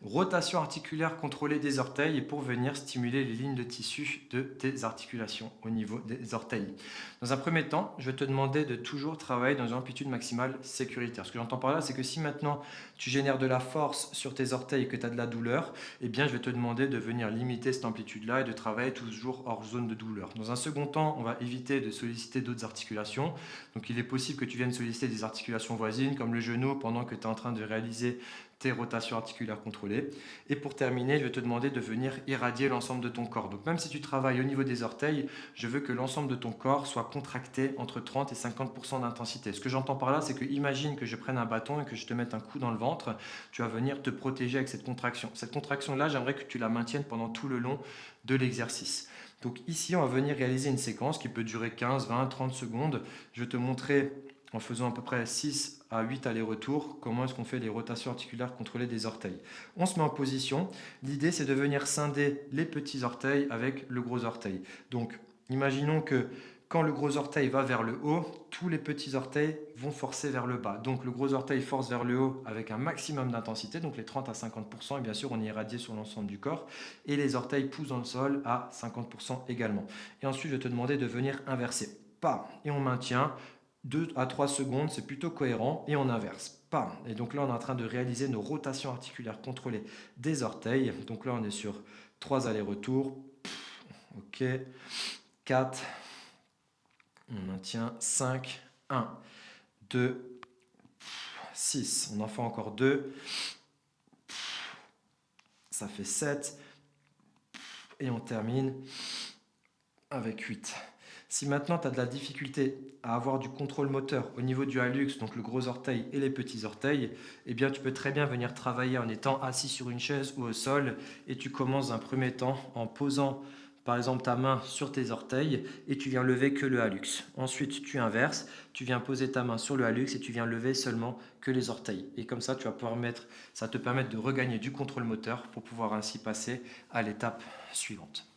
Rotation articulaire contrôlée des orteils et pour venir stimuler les lignes de tissu de tes articulations au niveau des orteils. Dans un premier temps, je vais te demander de toujours travailler dans une amplitude maximale sécuritaire. Ce que j'entends par là, c'est que si maintenant tu génères de la force sur tes orteils et que tu as de la douleur, eh bien je vais te demander de venir limiter cette amplitude-là et de travailler toujours hors zone de douleur. Dans un second temps, on va éviter de solliciter d'autres articulations. Donc il est possible que tu viennes solliciter des articulations voisines comme le genou pendant que tu es en train de réaliser tes rotations articulaires contrôlées. Et pour terminer, je vais te demander de venir irradier l'ensemble de ton corps. Donc même si tu travailles au niveau des orteils, je veux que l'ensemble de ton corps soit contracté entre 30 et 50% d'intensité. Ce que j'entends par là, c'est que imagine que je prenne un bâton et que je te mette un coup dans le ventre, tu vas venir te protéger avec cette contraction. Cette contraction-là, j'aimerais que tu la maintiennes pendant tout le long de l'exercice. Donc ici, on va venir réaliser une séquence qui peut durer 15, 20, 30 secondes. Je vais te montrer en faisant à peu près 6 à 8 allers-retours, comment est-ce qu'on fait les rotations articulaires contrôlées des orteils. On se met en position. L'idée, c'est de venir scinder les petits orteils avec le gros orteil. Donc, imaginons que quand le gros orteil va vers le haut, tous les petits orteils vont forcer vers le bas. Donc, le gros orteil force vers le haut avec un maximum d'intensité, donc les 30 à 50%, et bien sûr, on est irradié sur l'ensemble du corps. Et les orteils poussent dans le sol à 50% également. Et ensuite, je vais te demander de venir inverser. Pas. Et on maintient 2 à 3 secondes, c'est plutôt cohérent, et on inverse. Pam. Et donc là, on est en train de réaliser nos rotations articulaires contrôlées des orteils. Donc là, on est sur 3 allers-retours. Ok. 4. On maintient 5. 1, 2, 6. On en fait encore 2. Ça fait 7. Et on termine avec 8. Si maintenant tu as de la difficulté à avoir du contrôle moteur au niveau du hallux, donc le gros orteil et les petits orteils, eh bien tu peux très bien venir travailler en étant assis sur une chaise ou au sol et tu commences un premier temps en posant par exemple ta main sur tes orteils et tu viens lever que le hallux. Ensuite tu inverses, tu viens poser ta main sur le hallux et tu viens lever seulement que les orteils. Et comme ça ça te permet de regagner du contrôle moteur pour pouvoir ainsi passer à l'étape suivante.